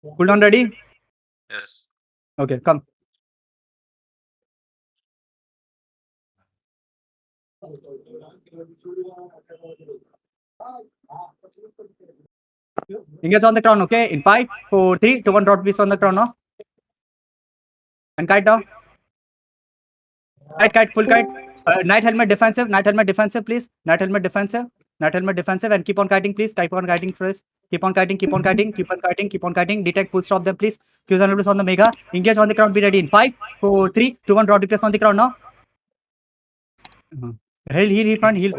Cooldown ready? Yes. Okay, come. Engage on the crown, okay? In 5, 4, 3, 2, 1, drop piece on the crown now. And kite down. Kite, full kite. Knight helmet defensive, please. Knight helmet defensive, and keep on kiting, please. Keep on kiting, please. Keep on kiting. Detect, full stop them, please. Qs and on the mega. Engage on the crown, be ready in 5, 4, 3, 2, 1, drop DPS on the crown now. Heal front. Hold.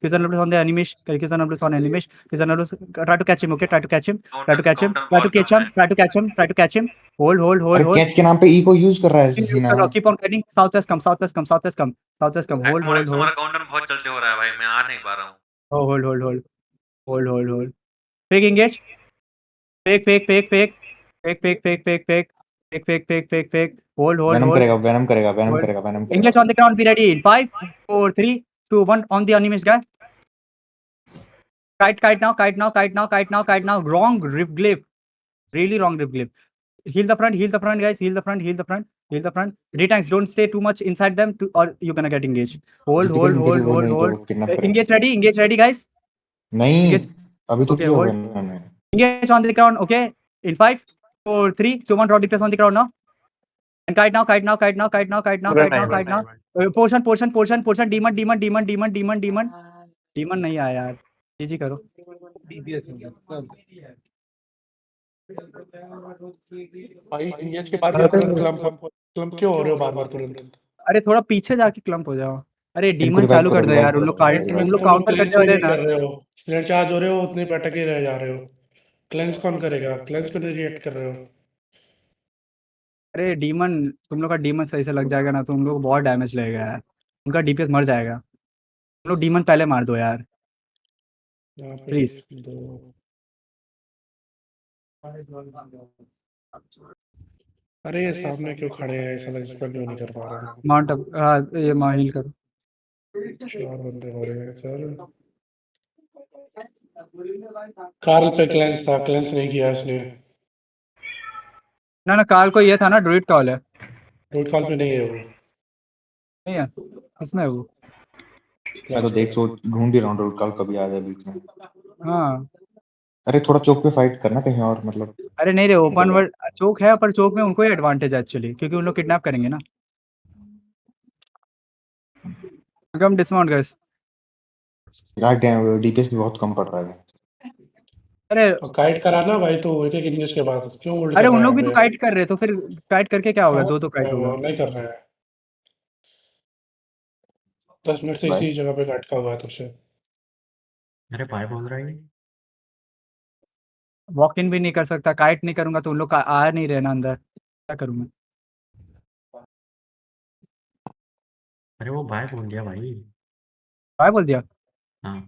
Qs and on the animation. Qs and on animation. Try to catch him, okay? Try to catch him. Hold. अरे catch के नाम पे ई को use कर रहा है सीना। Keep on kiting. Southwest come. Hold. तुम्हारा काउंटर बहुत जल्दी हो रहा है भाई, मैं आ नहीं पा रहा हूँ। Hold. Fake engage. Fake. Hold. Venom करेगा। Engage on the ground, be ready in 5, 4, 3, 2, 1 on the animist guy. Kite now. Wrong rip glyph. Really wrong rip glyph. Heal the front, guys. Heal the front. Retanks, don't stay too much inside them or you're gonna get engaged. Hold. Engage ready, guys. नहीं अभी तो Okay, किया hold. होगा मैंने। Engage on the ground, okay? In 5, 4, 3, 2, 1, draw DPS on the ground now. And kite now. Portion. Demon नहीं आया यार। GG करो। भाई इंगेज के बाद क्लम्प क्यों हो रहे हो बार-बार तुरंत? अरे थोड़ा पीछे जाके क्लम्प हो जाओ। अरे डीमन चालू कर दो यार। उन लोग काउंटर करने वाले ना। स्लेयर चार्ज हो रहे हो, उतने पे अटके ही रह जा रहे हो। क्लेंस कौन करेगा? क्लेंस को नहीं रिएक्ट कर रहे हो। अरे डीमन, तुम लोग का डीमन सही से लग जाएगा ना तो उन लोग को बहुत डैमेज लगेगा यार। उनका डीपीएस मर जाएगा। तुम लोग डीमन पहले मार दो यार प्लीज। अरे ये सामने क्यों खड़े हैं? ऐसा लग स्पेल नहीं कर पा रहा हूँ। माउंट अप ये हील करो। 4 बंदे हो रहे हैं सर। कार्ल पे क्लेंस था, क्लेंस नहीं किया उसने। ना कार्ल को ये था ना, ड्रूइड कॉल है। ड्रूइड कॉल पे नहीं है वो। नहीं है, किसमें है वो? मैं तो देख सो ढूंढ ही रहा हूँ ड्रूइड कॉल कभी आ जाए बीच में। हाँ अरे थोड़ा चौक पे फाइट करना कहीं और, मतलब। अरे नहीं रे, ओपन वर्ल्ड चौक है, पर चौक में उनको ही एडवांटेज है एक्चुअली, क्योंकि उन लोग किडनैप करेंगे ना। कम डिस्माउंट गाइस। यार डीपीएस भी बहुत कम पड़ रहा है। अरे काइट करा ना भाई, तो एक इंग्लिश के बाद क्यों उल्टा? अरे उन लोग भी तो काइट कर रहे, तो फिर काइट करके क्या होगा? दो काइट होगा। नहीं कर रहा है। 10 मिनट से इसी जगह पे काट का हुआ तब से। अरे भाई बोल रहा है वॉक इन भी नहीं कर सकता, काइट नहीं करूंगा तो उन लोग आ नहीं रहे ना अंदर, क्या करूं मैं? अरे वो भाई बोल दिया भाई। भाई बोल दिया? हाँ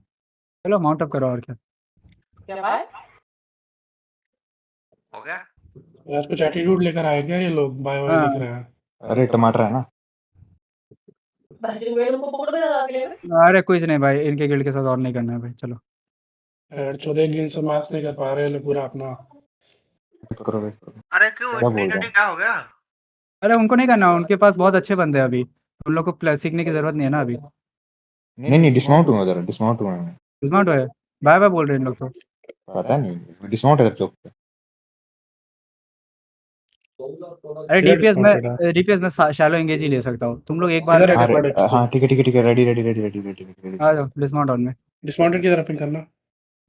चलो माउंट अप करो। और क्या हो गया? यार कुछ एटीट्यूड लेकर आए क्या ये लोग? बाय बाय दिख रहे हैं। अरे टमाटर है ना। अरे कुछ नहीं भाई, इनके गिल्ड के साथ और नहीं करना है भाई। चलो यार 14 गिल्ड से मैच नहीं कर पा रहे लोग पूरा अपना। करो। अरे क्यों इतनी जल्दी क्या हो गया? अरे उनको नहीं करना, उनके पास बहुत अच्छे बंदे हैं अभी। उन लोग को सीखने की जरूरत नहीं है ना अभी। नहीं डिस्माउंट हुआ उधर, डिस्माउंट हुआ है। डिस्माउंट है, बाय बाय बोल रहे हैं इन लोग तो। पता नहीं डिस्माउंट है चौक पे। अरे डीपीएस में शैलो एंगेज ही ले सकता हूँ। तुम लोग एक बार हाँ ठीक है रेडी। आ जाओ डिस्माउंट ऑन में। डिस्माउंटेड की तरफ पिंग करना।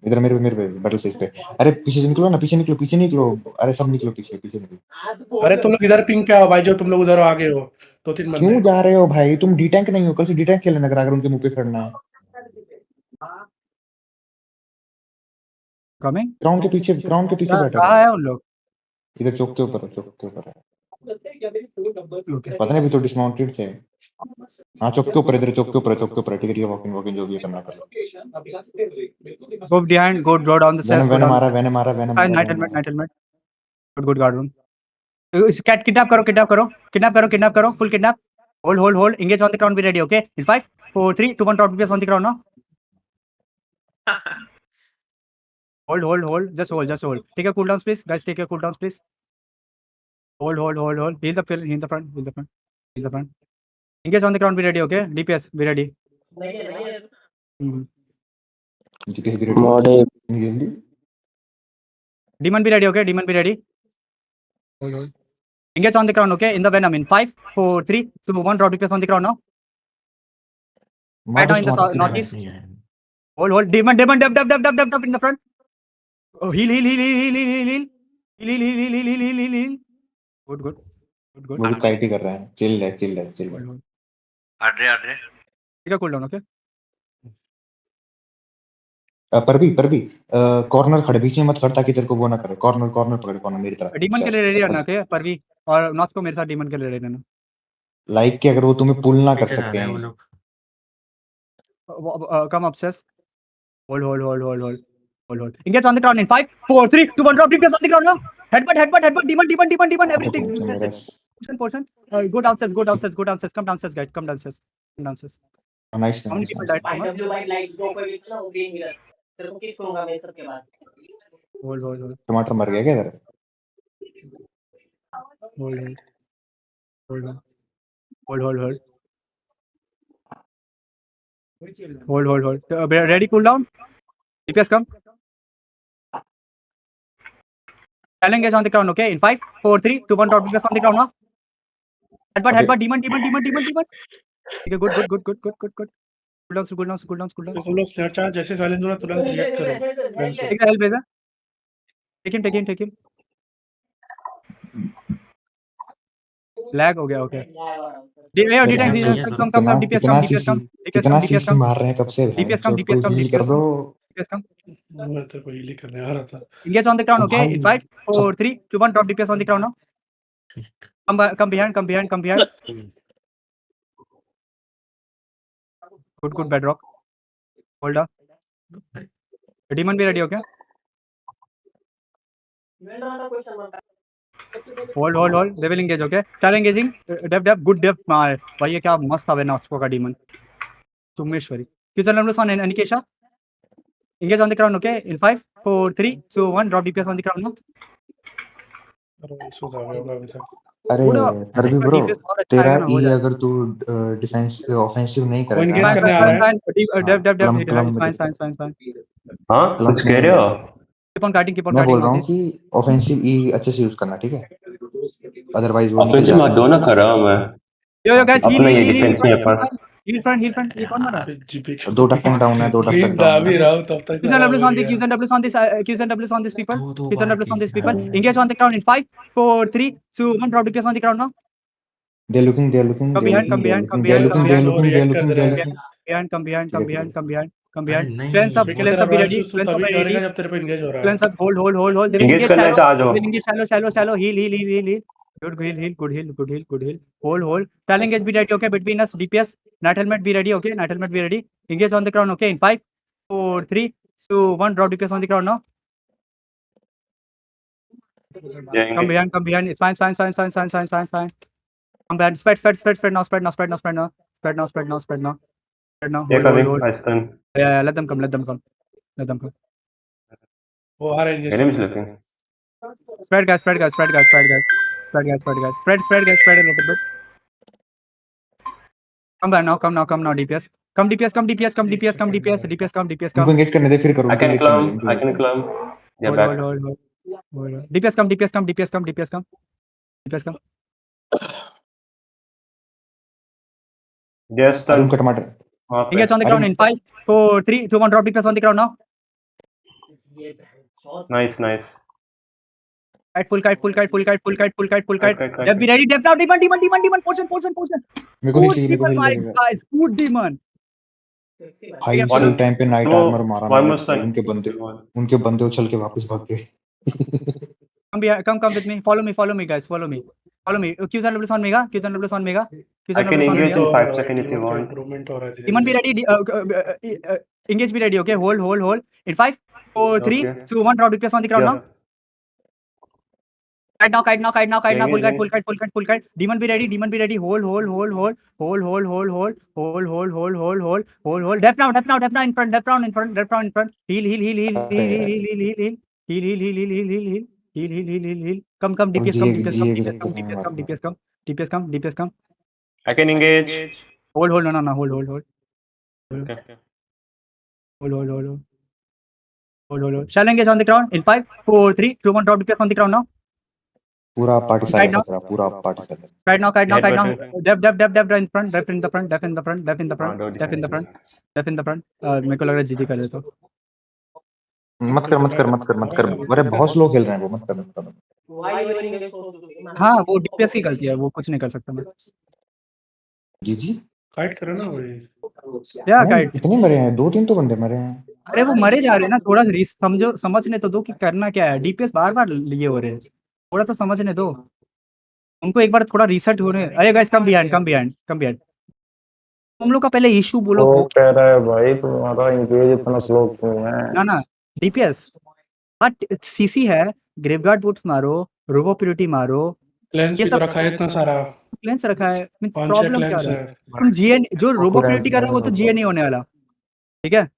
इधर मेरे पे बैटल स्टेज पे। अरे पीछे से निकलो ना, पीछे निकलो। अरे सब निकलो पीछे निकलो। अरे तुम लोग इधर पिंग पे आओ भाई, जो तुम लोग उधर आगे हो। 2-3 बंदे क्यों जा रहे हो भाई? तुम डी टैंक नहीं हो, कल से डी टैंक खेलने अगर उनके मुंह पे खड़ना है। कमिंग ग्राउंड के पीछे बैठा कहाँ है उन लोग? इधर चौक के ऊपर है। पता नहीं अभी तो डिस्माउंटेड थे। हाँ चौक के ऊपर ठीक है वॉकिंग जो भी करना कर। Go behind, go down the stairs. Venom मारा night helmet good guard room. Cat kidnap करो full kidnap. Hold engage on the ground, be ready okay in 5 4 3 2 1 drop on the ground now. Hold. Just hold. Take your cooldowns, please. Guys, take your cooldowns, please. Hold. Heal the front. Engage on the ground, be ready, okay? DPS, be ready. DPS भी ready मोड़े नहीं जल्दी Demon, be ready, okay? Demon, be ready. Hold. Engage on the ground, okay? In the Venom, in 5, 4, 3, 2, 1. Drop DPS on the ground now. Right now in the मार northeast. नहीं है Hold. Demon, dab in the front. Oh, heal. Heal. Good. वो भी kite ही कर रहा है chill है Hold. Audrey Take a cooldown, okay? पर भी कॉर्नर खड़े बीच में मत खड़ ताकि तेरे को वो ना करे कॉर्नर पकड़ कॉर्नर मेरी तरफ Demon के लिए ready रहना, okay? परवी और नॉर्थ को मेरे साथ demon के लिए ready रहना. लाइक कि अगर वो तुम्हें पुल ना कर पीछे जा सकते रहे हैं वो हैं लोग Come upstairs. Hold. Engage on the ground in 5, 4, 3, 2, 1. Drop DPS on the ground now. Headbutt. Demon. Everything. Portion. Go downstairs. Come downstairs, guys. Come downstairs. Nice How many people died from us? Hold. टमाटर मर गया क्या इधर Hold. Ready, cool down. DPS come. Challenge engage on the ground, okay? In 5, 4, 3, 2, 1. Drop DPS on the ground now. Headbutt. Demon. Okay, good. Cool down. तो तुम लोग slate charge जैसे silence होना तुरंत रिएक्ट करो Cleanse हो। Take the help, Reza. Take him. Lag हो गया, okay. Come, DPS come. कितना सीसी मार रहे हैं कब से DPS come. heal कर दो DPS come. मैं तेरे को हील करने आ रहा था Engage on the ground, okay? In 5, 4, 3, 2, 1. Drop DPS on the ground now. Come behind. Good, Bedrock. Hold up. Demon be ready, okay? Hold. They will engage, okay? Start engaging. Depth. Good depth. भाई ये क्या मस्त था ना उसको का demon. Sumeshwari. Kisan Lamlus on Anikesha. Engage on the ground, okay? In 5, 4, 3, 2, 1. Drop DPS on the ground now. सो जा गया होगा अभी तक अरे पर भी ब्रो तेरा ई अगर तू डिफेंस ऑफेंसिव नहीं वो engage करेगा करने आ रहा है Depth. Fine. हाँ कुछ कह रहे हो Keep on cutting. मैं बोल रहा हूँ कि ऑफेंसिव ई अच्छे से यूज करना ठीक है अदरवाइज वो निकल ऑफेंसिव मैं जाएगा दोनों कर रहा हूँ मैं Yo, guys, अपना ये डिफेंस नहीं है पर heal front. ये कौन मारा? दो टक्कर डाउन है दो टक्कर दा डाउन भी है रहा हूँ तब तक Qs and Ws on the Qs and Ws on this Qs and Ws on these people. दो Qs and bar Ws on these किसी people. ने- Engage on the ground in 5, 4, 3, 2, 1. Drop DPS on the ground now. They looking Come behind. Come behind. Come behind. नहीं। Cleanse up. तेरा Be ready. advantage तो Cleanse up. तभी Be करेगा ready. जब तेरे पे engage हो रहा है Cleanse up. Hold. They will Engage engage करना है तो आ जाओ। They will engage shallow. Heal. Good heal. Hold. Challenge engage. Be ready. Okay. Between us. DPS. Night helmet. Be ready. Okay. Night helmet. Be ready. Engage on the ground. Okay. In 5, 4, 3, 2, 1. Drop DPS on the ground now. Come behind. It's fine. Come behind. Spread now. Spread now. Hold. Yeah, let them come. वो आ रहा है engage Enemy is करने। looking. Spread, guys. Spread a little bit. Come back now. DPS. Come DPS. इनको engage करने दे फिर करो I can climb. They're back. Hold. DPS come. They're Arun stunned. का टमाटर वहाँ पे। Engage on the ground in 5, 4, 3, 2, 1. Drop DPS on the ground now. Nice. Kite full kite. Kite. Depth be ready. Depth now. Demon. Portion. मेरे को नहीं चाहिए मेरे को People, heal my लगेगा guys. Good demon. भाई Yeah, उसी टाइम पे नाइट No, आर्मर मारा one मैंने, more stun. उनके बंदे उछल के वापस भाग गए Come with me. Follow me, guys. Follow me. Qs and Ws on Mega. I can engage in 5 seconds if you want. Improvement हो रहा है Demon be ready. Engage be ready. Okay. Hold. In 5, 4, 3, Okay. 2, 1. Drop DPS on the ground Yeah. now. Kite now, full kite, Engaging. full kite. Demon be ready, hold. Depth now, in front. Heal. Come, DPS come, DPS come. I can engage. Hold, no, hold. Okay. Hold. Shall engage on the ground in 5, 4, 3, 2, 1. Drop DPS on the ground now. पूरा party Kite now. सारा पूरा party सारा Kite now. Kite Depth in front. Depth in the front. मेरे को लग रहा है GG कर ले तो. मत कर अरे बहुत स्लो खेल रहे हैं वो मत कर हाँ, वो DPS की गलती है, वो कुछ नहीं कर सकता मैं. जी काइट करो ना वही या काइट. इतने मरे हैं 2-3 तो बंदे मरे हैं अरे वो मरे जा रहे हैं ना, थोड़ा समझने तो दो कि करना क्या है. DPS बार लिए हो रहे हैं, थोड़ा तो समझने दो उनको, एक बार थोड़ा रिसेट होने. अरे गाइस कम बिहाइंड. तुम लोग का पहले इशू बोलो. वो कह रहा है भाई तुम्हारा इंगेज इतना स्लो क्यों है? ना DPS बट CC है, ग्रेवगार्ड बूट्स मारो, रोबो प्यूरिटी मारो, क्लेंस ये भी सब तो रखा है इतना सारा, क्लेंस रखा है. मींस 5-6 प्रॉब्लम क्या क्लेंस है? है। तुम GN जो रोबो प्यूरिटी कर रहे हो वो तो GN नहीं होने वाला, ठीक है.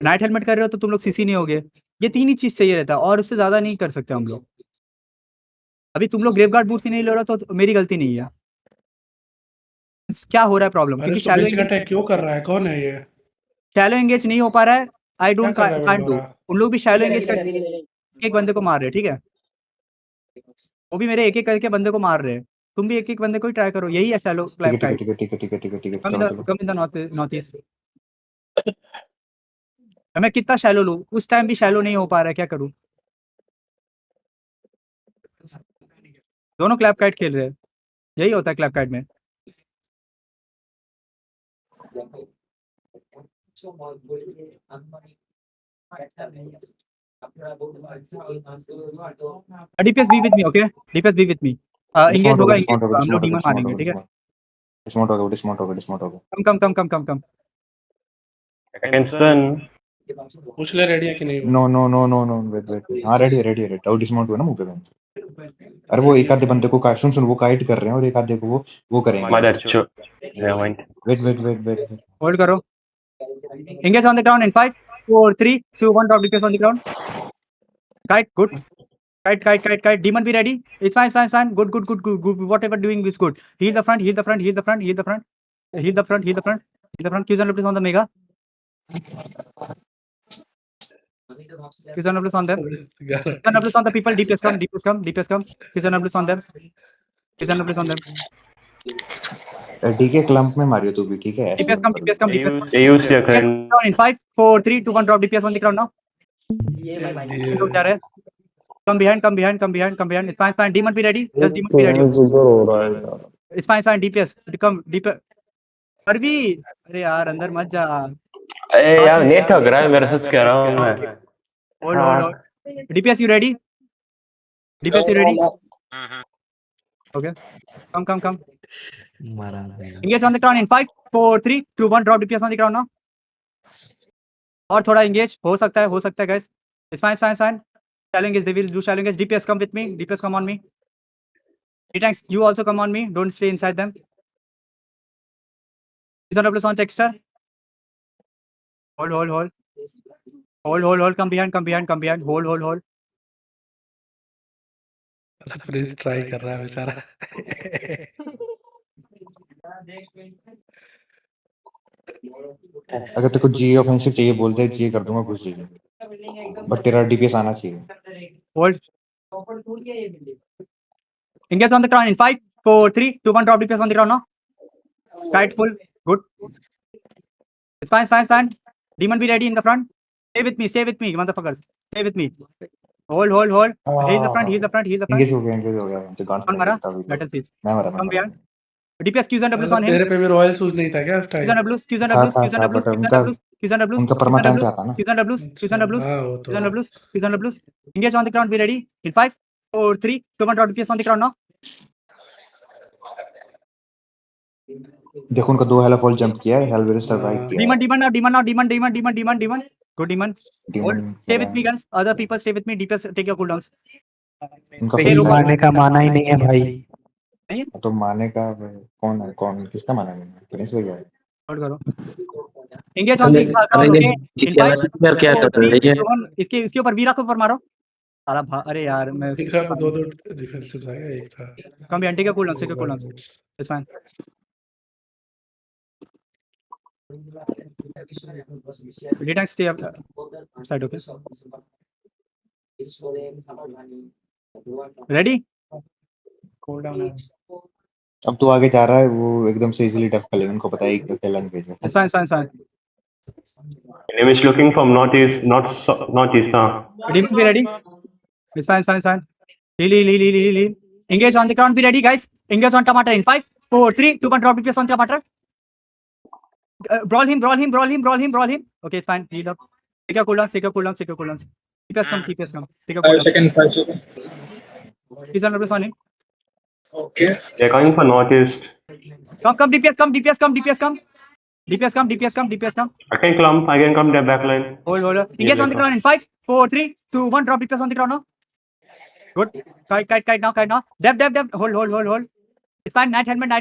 नाइट हेलमेट कर रहे हो तो तुम लोग CC नहीं होगे. ये 3 ही चीज चाहिए रहता है और उससे ज्यादा नहीं कर सकते हम लोग. अभी तुम लोग ग्रेवगार्ड बूट्स ही नहीं ले रहे हो तो मेरी गलती नहीं है. क्या हो रहा है प्रॉब्लम? अरे क्योंकि इसको बीच का अटैक क्यों कर रहा है? कौन है ये? शैलो एंगेज नहीं हो पा रहा है. आई डोंट क्या कर रहा है कांट डू. बंदा? उन लोग भी शैलो एंगेज कर एक बंदे को मार रहे हैं, ठीक है. वो भी मेरे एक करके बंदे को मार रहे हैं. तुम भी एक बंदे को ही ट्राई करो. यही है shallow clap type. Come in the north east. मैं कितना शैलो लूं? उस टाइम भी शैलो नहीं हो पा रहा है, क्या करूं? दोनों क्लैप काइट खेल रहे हैं. यही होता है क्लैप काइट में. DPS be with me, okay? DPS be with me. Engage होगा, हम लोग demon मारेंगे, ठीक है? डिस्माउंट होगा कम. I can stun. पूछ ले रेडी है कि नहीं वो? नो वेट हां रेडी है डाउट डिस्माउंट हुआ ना मुंह पे. अरे वो एक आधे बंदे को सुन वो काइट कर रहे हैं और एक आधे को वो करेंगे. Mother cho. Yeah, mind. Wait Hold करो. Engage on the ground in 5, 4, 3, 2, 1. Drop DPS on the ground. Kite, good. Kite. Demon be ready. It's fine. Good. Whatever doing is good. Heal the front. Qs and on the mega. Qs and on them. Qs and on the people. DPS come. Qs and on them. DK clump में मारियो तू भी ठीक है. DPS come. Use your current. In 5, 4, 3, 2, 1. Drop DPS on the ground now. लोग जा रहे हैं. Come behind. It's fine. Demon be ready. Just demon be ready. Super हो रहा है यार. It's fine. DPS come deeper. अरे यार अंदर मत जा. अरे यार नेट ठग रहा है मेरे साथ, कह रहा हूँ मैं. Hold. DPS you ready? Okay. Come. मारा नहीं। Engage on the ground in 5, 4, 3, 2, 1. Drop DPS on the ground now. और थोड़ा engage हो सकता है guys. It's fine. Challenge, they will do challenge. DPS come with me. DPS come on me. D-tanks, you also come on me. Don't stay inside them. Is on texture. Hold. Come behind. Hold. Please try कर रहा है बेचारा। अगर तेरे को जी offensive चाहिए बोल दे, जी कर दूंगा कुछ चीजें, बट तेरा डीपीएस आना चाहिए. Hold. Engage on the ground in 5, 4, 3, 2, 1. Drop DPS on the ground now. Kite full. Good. It's fine. Demon be ready in the front. Stay with me, motherfuckers. Stay with me. Hold. Heal the front. Engage हो गया तो गांड कौन मरा? Battlefield. मैं मरा. Come behind. DPS Qs and Ws on him. तेरे पे भी रॉयल सूज नहीं था क्या उस टाइम? Qs and Ws. उनका परमानेंट आता ना. Qs and Ws. हाँ वो तो Qs and Ws. Engage on the ground. Be ready in 5, 4, 3, 2, 1. Drop DPS on the ground now. देखो उनका 2 हेला फॉल जंप किया है, हेलवेयर सर्वाइव किया. Demon. Good demon. Hold. Stay with me, guys. Other people stay with me. DPS, take your cooldowns. उनका ये free रुको। Fire मारने का माना ही नहीं है भाई। नहीं है? तो मारने का कौन है, कौन किसका माना नहीं है? गणेश भैया है। होल्ड करो। Engage on the ground, okay? In 5 क्या 4 कर 3 रही है? 2 1 इसके ऊपर वीरा के ऊपर मारो। अरे यार मैं तीसरा पे दो डिफेंसिव आया, एक था कम एंटी का कूलडाउन, ठीक है cooldown. It's fine. Detect stay side, okay? Ready? Cooldown है। अब तो आगे जा रहा है वो एकदम से इजीली टफ कर लेगा, उनको पता है कि क्या लैंग्वेज है। It's fine, fine. Enemy is looking from northeast, northeast. Demon be ready. It's fine. Heal. Engage on the ground, be ready, guys. Engage on Tomato in 5, 4, 3, 2, 1, drop DPS on Tomato. Brawl him. Okay, it's fine. Heal up. Take a cooldown. DPS come. Take a cooldown. 5 seconds. He's on on him. Okay. They're coming from northeast. Come, DPS come. DPS come. I can come their backline. Hold. Engage on the ground in 5, 4, 3, 2, 1, drop DPS on the ground now. Good. Kite now. Deb. Hold. It's fine. Night helmet,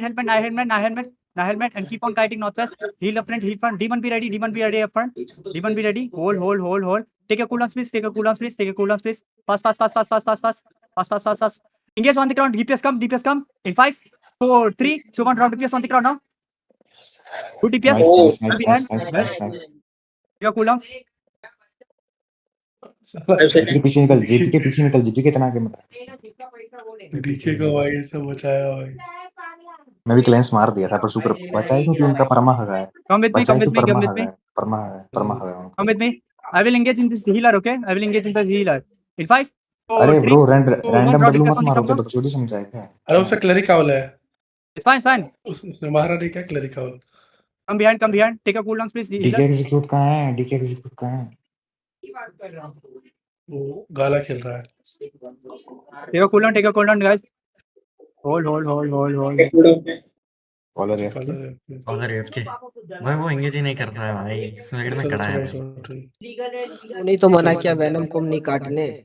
and keep on kiting northwest. Heal up front. Demon be ready up front. Demon be ready. Hold. Take a cooldown, please. Fast. Engage on the ground. DPS come. In 5, 4, 3, 2, 1, drop DPS on the ground now. Good DPS. Nice. Take a cooldown. 5 seconds. के पीछे निकल, GP के पीछे निकल, GP के तना के मत। डीके को भाई सब बचाया भाई। मैं भी क्लेंस मार दिया था पर सुपर बचाए क्योंकि उनका परमा हगा है। Come with me. बचाए तो परमा Come हगा है, परमा हगा है उनका। Come with me. I will engage in this healer, okay? In 5, 4, अरे 3, bro 2, 1, random drop W DPS मत on the मारो, ground तो now. बकचोदी समझाए क्या? अरे उससे क्लरिकाउल है, It's fine. उसने मारा नहीं क्या क्लरिकाउल? Come behind. Take a cooldown, please. DK Healers. Execute कहाँ है? वो गाला खेल रहा है। Take a cooldown, guys. Hold. Caller है। कॉलर एफके भाई, वो एंगेज ही नहीं कर रहा है भाई, साइड में खड़ा है भाई। नहीं तो मना किया वेनम को नहीं काटने।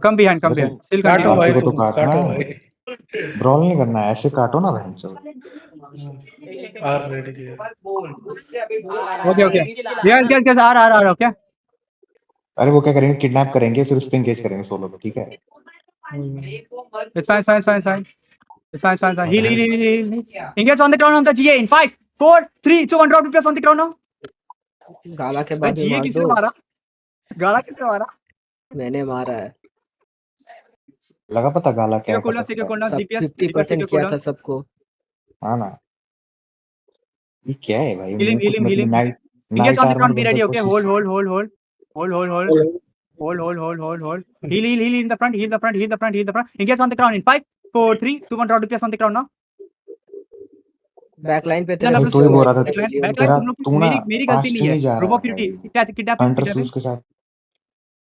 Come behind. Still काटो continue. भाई, को तो तुम काटना काटो है। भाई। ब्रॉल नहीं करना है, ऐसे काटो ना बहन चो। आर रेडी किया। Okay. Yes. R. Okay. अरे वो क्या करेंगे, किडनैप करेंगे फिर उस पे एंगेज करेंगे सोलो पे, ठीक है? It's fine. It's fine. Heal. Engage on the ground on the GA in 5, 4, 3, 2, 1, drop DPS on the ground now. गाला के बाद GA मार किसने दो। मारा? गाला किसने मारा? मैंने मारा है। लगा पता गाला क्या Take a cooldown, सब DPS. 50% किया था सबको। हाँ ना, ये क्या है भाई? Heal him. Engage on the ground, be ready, okay? Hold. Heal in the front. Engage on the ground in 5, 4, 3, 2, 1, drop DPS on the ground now. Backline पे तो तो ही बोल रहा था Backline तेरा, तुम लोग तू ना मेरी पास गलती क्यों नहीं नहीं जा है। रहा रोबो है प्यूटी भाई? किडनैप हंटर सूज के साथ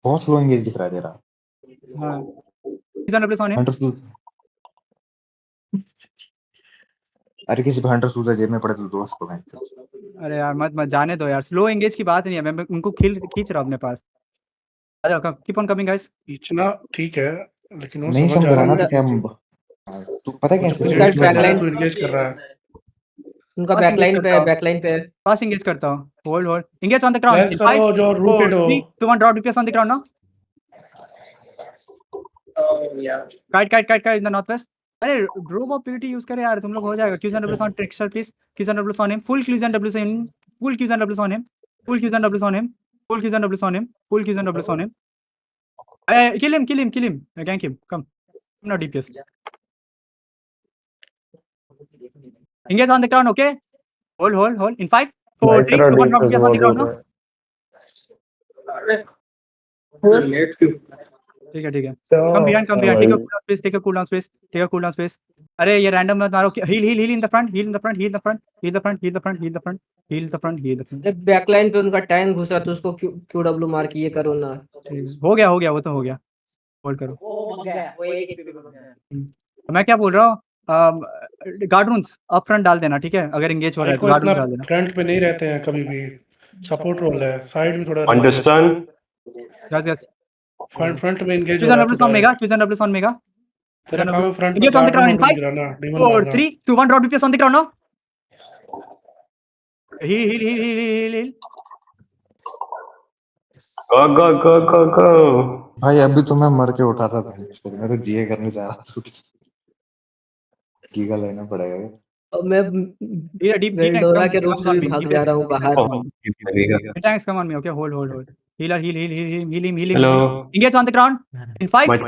बहुत स्लो एंगेज दिख रहा है तेरा। हां सीजन डब्ल्यू ऑन है। हंटर सूज, अरे किसी पे हंटर सूज जेब में पड़े तो दोस्त को भेज। अरे यार मत जाने दो यार, स्लो एंगेज की बात नहीं है, मैं उनको खींच रहा हूं अपने पास। आ जाओ, कीप ऑन कमिंग गाइस। इतना ठीक है, लेकिन वो नहीं समझ रहा ना है। क्या तू, पता है तो कैसे backline- तू एंगेज कर रहा है। उनका Fast बैकलाइन engage पे पास एंगेज करता हूं। Hold engage on the ground. Let's करो जो रूटेड हो। 2 1 drop DPS on the ground now. Kite in the north west. अरे रोबो प्यूटी यूज करे यार, तुम लोग हो जाएगा। Cuisine W on trickster please. Cuisine W on him, full cuisine W on him, full cuisine W on him. Kill him. Gank him. Come. I'm not DPS. Engage on the ground, okay? Hold. In 5, 4, 3, 2, 1, drop DPS on the ground now. ठीक है. Come behind. Take a cooldown space. अरे ये random मत मारो। Heal in the front. Backline पे उनका tank घुस रहा तो उसको क्यूडब्ल्यू मार के ये करो ना। हो गया, वो तो हो गया। होल्ड करो। मैं क्या बोल रहा हूँ, गार्डरून्स अप फ्रंट डाल देना, ठीक है? अगर एंगेज हो रहा है तो गार्डरून्स डाल देना। फ्रंट पे नहीं रहते हैं कभी भी, सपोर्ट रोल है, साइड में थोड़ा Understand? Yes. फ्रंट में एंगेज हो Qs रहा and है Ws on mega. Qs and Ws on mega. तेरा काम है फ्रंट में Engage on the ground in guard 5, गिराना डीमन 4, मारना 3, 2, 1. Draw DPS on the ground now. Heal. Go. भाई अभी तो मैं मर के उठा था भाई, मैं तो जीए करने जा रहा था। कीगा लेना पड़ेगा। और मैं Deep वेल्डोरा के रूप से भी भाग जा रहा हूँ बाहर। Oh, लगेगा। Tanks come on me. Okay, hold. Healer, heal him. Hello. Engage on the ground in 5, My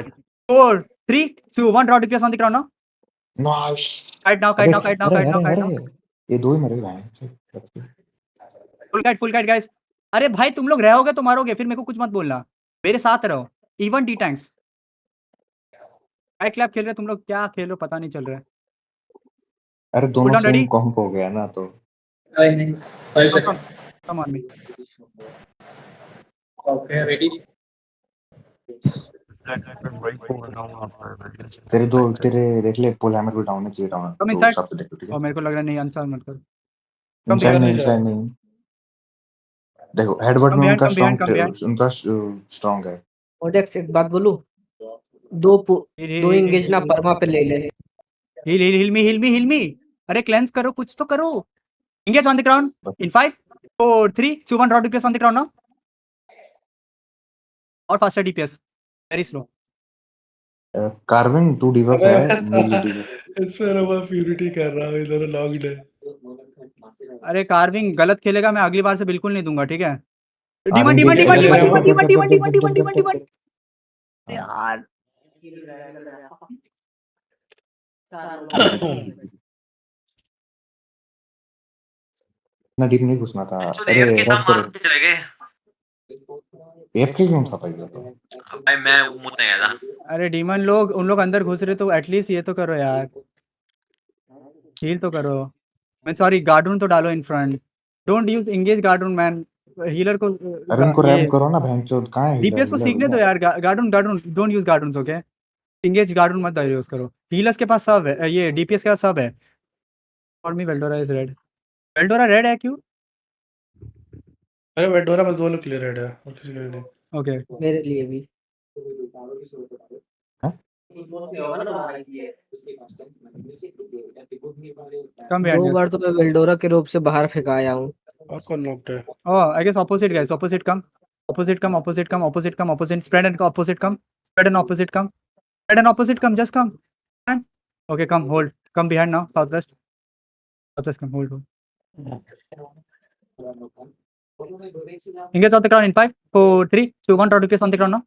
4, 3, 2, 1. Draw DPS on the ground now. Nice. Kite now. अरे ये दो ही मरे भाई। Full kite guys. अरे भाई तुम लोग रहोगे तो मारोगे, फिर मेरे को कुछ मत बोलना, मेरे साथ रहो। इवन डी टैंक्स क्लैप खेल रहे, तुम लोग क्या खेल रहे हो पता नहीं चल रहा है। अरे दोनों Cooldown सेम ready? कॉम्प हो गया ना तो। 5 seconds. Come on me. Okay, ready? तेरे देख ले पुल हैमर को डाउन है, चाहिए डाउन। Come तो inside. सब पे देखो ठीक और है। मेरे को लग रहा है नहीं, आंसर मत करो। Inside behind. नहीं। देखो हेडवर्ड Come में behind, उनका come behind. स्ट्रांग है। कोडेक्स एक बात बोलूं, दो एंगेज ना परमा पे ले ले। Heal me. अरे क्लेंस करो, कुछ तो करो। Engage on the ground in 5, 4, 3, 2, 1. Draw DPS on the ground now. और faster DPS. Very slow. Carving 2 Divers है, मेरी डिवर्स। इस पर अब प्यूरिटी कर रहा हूँ, इधर लॉग्ड है। अरे कार्विंग गलत खेलेगा, मैं अगली बार से बिल्कुल नहीं दूंगा, ठीक है। अरे डिमन ये- यार ना डीप नहीं घुसना था। एक्चुअली अरे एफ के रब नाम करो। मार के चले गए एफके क्यों था भाई? तो भाई, मैं मुझ नहीं गया था। अरे डीमन लोग, उन लोग अंदर घुस रहे तो एटलीस्ट ये तो करो यार, हील तो करो। मैं सॉरी, गार्डून तो डालो in front. Don't use engage गार्डून मैन। हीलर को अरे उनको रैम करो ना, भैंचोद कहां है? डीपीएस को सीखने दो यार। गार्डून डोंट यूज गार्डून्स, ओके। एंगेज गार्डून मत यूज करो। हीलर्स के पास सब है, ये डीपीएस के पास सब है। और मी वेल्डोरा इज रेड। वेल्डोरा रेड है क्यों? अरे वेल्डोरा बस 2 लोग क्लियर है और किसी के लिए नहीं। ओके मेरे लिए भी। कम दो बिहाइंड। बार तो मैं वेल्डोरा के रूप से बाहर फेंकाया हूँ। और कौन नॉक्ड है? Oh, I guess opposite guys. Opposite come. Spread and opposite come. Spread and opposite come. Just come. Okay, come. Hold. Come behind now. Southwest. Come. Hold. Engage on the ground in 5, 4, 3, 2, 1. Draw DPS on the ground now.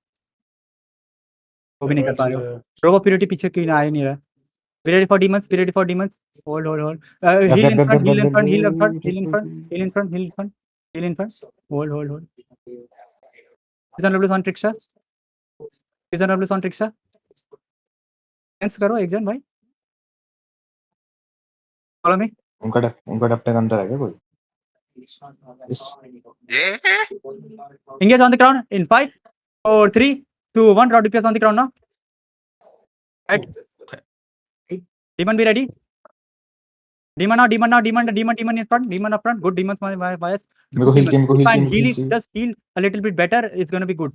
वो भी नहीं कर पा रहे हो। Robo purity पीछे क्यों आ ही नहीं रहा? Be ready for demons. Hold. Heal in front. Hold. Season W on trickshot. Dance करो एक जन भाई। Follow me. उनका डफ टैग अंदर है क्या कोई? ये Engage on the ground in 5, 4, 3, 2, 1. Draw DPS on the ground now. Right. Demon be ready. Demon now. Demon in front. Demon up front. Good demons, my bias. मेरे को heal Fine. Team Heal. Just heal a little bit better. It's gonna be good.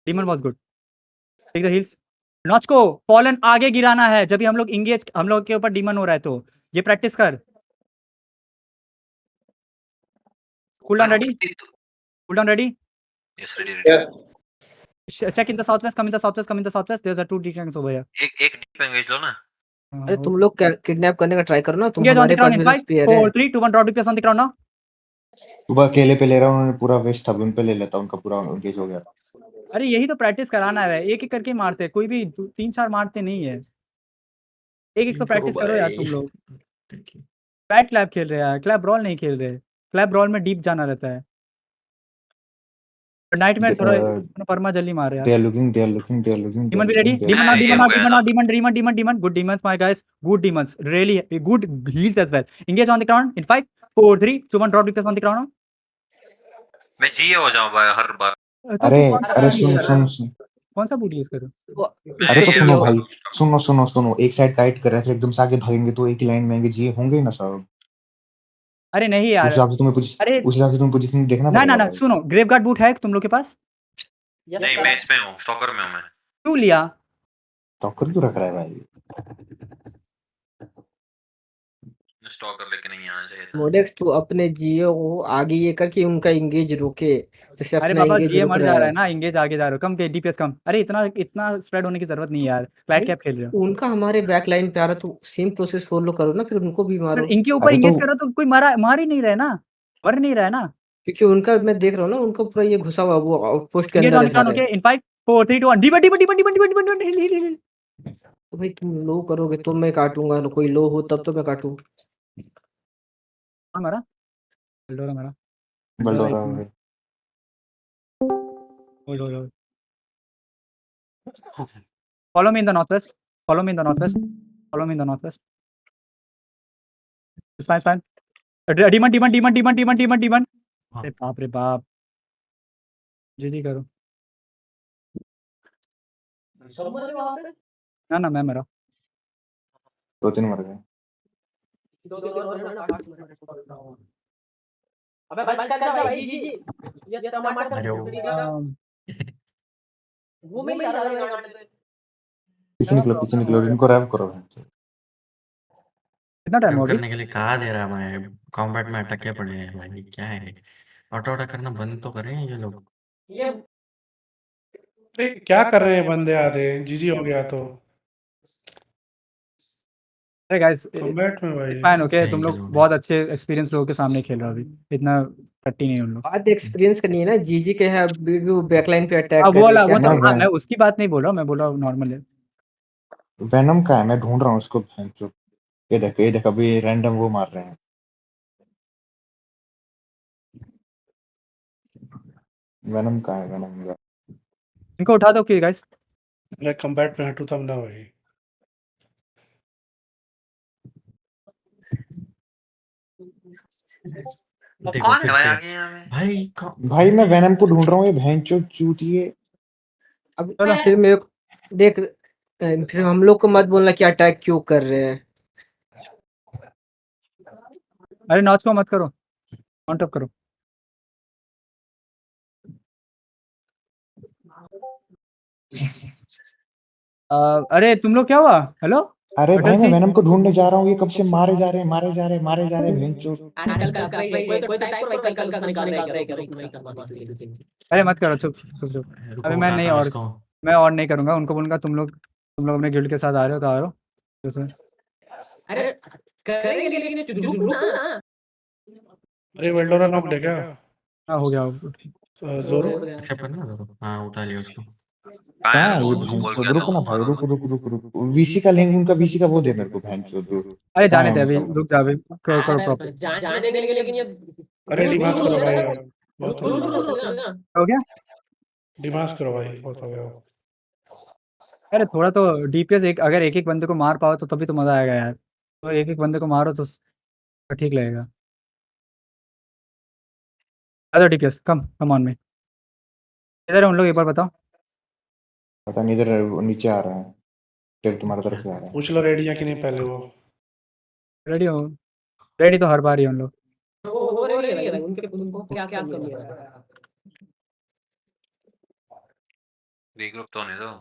Demon was good. Take the heals. Notch को fallen आगे गिराना है जब भी हम लोग इंगेज, हम लोग के ऊपर डीमन हो रहा है तो ये प्रैक्टिस कर। Cooldown ready? Yes ready. Check in the southwest. Come in the southwest. There's a 2 D-tanks over here. एक डीप एंगेज लो ना। अरे तुम लोग किडनैप करने का ट्राई करो ना, तुम Engage on the हमारे पास ground in भी 5, स्पीयर है। 4, 3, 2, 1. Draw DPS on the ground now. सुबह अकेले पे ले रहा हूँ, उन्होंने पूरा वेस्ट था, उन पे ले लेता, उनका पूरा एंगेज हो गया। अरे यही तो प्रैक्टिस कराना है, एक करके मारते हैं, कोई भी 3-4 मारते नहीं है। एक तो प्रैक्टिस करो यार तुम लोग। बैट क्लैप खेल रहे हैं यार, क्लैप ब्रॉल नहीं खेल रहे। क्लैप ब्रॉल में डीप जाना रहता है। नाइट में थोड़ा परमा जल्दी मार रहे हैं। They are looking. Demon be ready. Demon now. Good demons, my guys. Good demons. Really good heals as well. Engage on the ground in 5, 4, 3, 2, 1. Drop DPS on the ground now. मैं जीए हो जाऊं भाई हर बार। तो अरे तू कौन सा सुन कौन सा बूट यूज करो? अरे तो सुनो भाई, सुनो, एक साइड काइट कर रहे थे, एकदम से आगे भागेंगे तो एक ही लाइन में आएंगे, जी होंगे ना सब। अरे नहीं उस यार, हिसाब से तुम्हें अरे पोजीशन देखना ना पड़ेगा ना भाई। सुनो, ग्रेव गार्ड बूट है तुम लोग के पास? नहीं मैं इसमें हूँ, स्टॉकर में हूँ मैं। क्यों लिया? टॉकर क्यों रख रहा है भाई? स्टॉकर लेके नहीं आना चाहिए था। मोडेक्स तू अपने जियो को आगे ये कर कि उनका एंगेज रुके, जैसे अरे अपना बाबा एंगेज जीए रुक मर रहा जा रहा है है ना, एंगेज आगे जा रहे हो, कम डीपीएस कम। अरे इतना इतना स्प्रेड होने की जरूरत नहीं है यार, फ्लैट भाई। कैप खेल रहे हो। उनका हमारे बैक लाइन पे आ रहा, तो सेम प्रोसेस फॉलो करो ना, फिर उनको भी पर मारो। इनके ऊपर अरे एंगेज तो करो तो कोई मार ही नहीं रहा है ना, मर नहीं रहा है ना। क्योंकि उनका मैं देख रहा हूँ ना, उनको पूरा ये घुसा हुआ वो आउटपोस्ट के एंगेज अंदर ऑन है द टर्न, सारे। ओके इन 5 4 3 2 1 डीबन डीबन डीबन डीबन डीबन डीबन हिल हिल हिल। तो भाई तुम लो करोगे तो मैं काटूंगा, कोई लो हो तब तो मैं काटूं। कौन मारा? एल्डोरा मारा। बल्डोरा hold hold. Follow me in the northwest, follow me in the northwest, follow me in the northwest. It's fine fine. Demon demon demon demon demon demon demon. अरे बाप रे बाप, जी करो ना ना, मैं मरा। 2-3 मर गए। अरे वो पीछे निकलो, इनको रैप करो। कितना टाइम रैप हो अभी? करने के लिए कहा दे रहा है भाई, कॉम्बैट में अटके पड़े हैं भाई, क्या है? ऑटो अटैक करना बंद तो करें ये लोग। अरे क्या कर रहे हैं बंदे आधे, जीजी हो गया तो अरे गाइस कॉम्बैट में इट्स भाई। फाइन, ओके तुम थैंक यू लोग लोग। बहुत अच्छे एक्सपीरियंस लोगों के सामने खेल रहे हो अभी, इतना टट्टी नहीं है उन लोग। बात एक्सपीरियंस करनी है ना, जीजी के है वो बैकलाइन पे अटैक हाँ कर वो रहे वाला, हैं, क्या वो तो मैं करें? हाँ, मैं मैं उसकी बात नहीं बोल रहा हूँ, मैं बोल रहा हूँ नॉर्मल है। वेनम का है, मैं ढूंढ रहा हूँ उसको। भैंचो, ये देख अभी रैंडम वो मार रहे हैं। वेनम का है, वेनम का। इनको उठा दो कि गाइस। अरे कॉम्बैट में हटू तब ना भाई। वो देखो कौन है फिर भाई से आगे यहाँ में? भाई भाई मैं वेनम को ढूंढ रहा हूँ, ये भैंचो चूतिए। अब चलो फिर मेरे को देख, फिर हम लोग को मत बोलना कि अटैक क्यों कर रहे हैं। अरे नॉच को मत करो, काउंट अप करो। अरे तुम लोग क्या हुआ? हेलो अरे अटल भाई मैं सी, वेनम को ढूंढने जा रहा हूँ, ये कब से मारे जा रहे हैं, मारे जा रहे हैं, मारे जा रहे हैं भैंचो। अरे मत करो, चुप चुप चुप। रुको अभी मैं नहीं, उठाता हूँ और इसको। मैं और नहीं करूंगा, उनको बोलूंगा तुम लोग अपने गिल्ड के साथ आ रहे हो तो आ रहे हो जैसे। अरे वेल्डोरा नॉक्ड है क्या? हाँ हो गया। जोरो एक्सेप्ट करना जरूर। हाँ उठा लिया उसको। कहाँ कहाँ है है वो? ये वो बोल भैंचो? गया था रुको वो ना भाई, मारो। रुको। वीसी का लिंक, उनका वीसी का वो दे मेरे को भैंचो दो। अरे कहाँ जाने है दे अभी, उनका? रुक जा अभी, करो प्रॉपर। अरे डिमास करो भाई यार, बहुत हो गया। हो गया। डिमास करो भाई, बहुत हो गया। अरे थोड़ा तो डीपीएस, एक अगर एक एक बंदे को मार पाओ तो तभी तो मजा आएगा यार, तो एक एक बंदे को मारो तो ठीक लगेगा। अरे डीपीएस कम कम ऑन में, इधर है उन लोग, एक बार बताओ। पता नहीं, इधर वो नीचे आ रहा है, फिर तुम्हारी तरफ से आ रहा है। पूछ लो रेडी है कि नहीं पहले वो। रेडी हो? रेडी तो हर बार ही है उन लोग। रीग्रुप तो होने दो।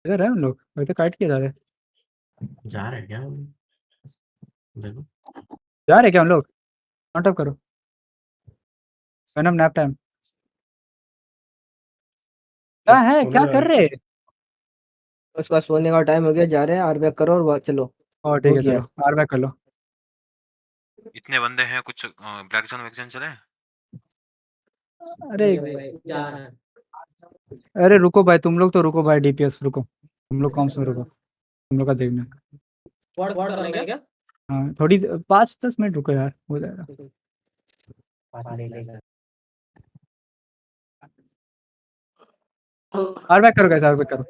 इधर है उन लोग, अभी तो काइट किया जा रहे हैं। जा रहे हैं क्या? देखो जा रहे क्या उन लोग? काउंट अप करो। Venom nap time. क्या है, सोने क्या जा कर रहे रहे? उसका सोने का टाइम हो गया, जा रहे हैं आर बैक करो और चलो। और ठीक हो है गया। चलो आर बैक कर लो। इतने बंदे हैं, कुछ ब्लैक जोन वैक जोन चले? अरे अरे रुको भाई, तुम लोग तो रुको भाई, डीपीएस रुको, तुम लोग कौन से रुको, तुम लोग का देखना। हाँ थोड़ी 5-10 मिनट रुको यार, हो जाएगा। आर बैक करो, कैसे आर बैक करो।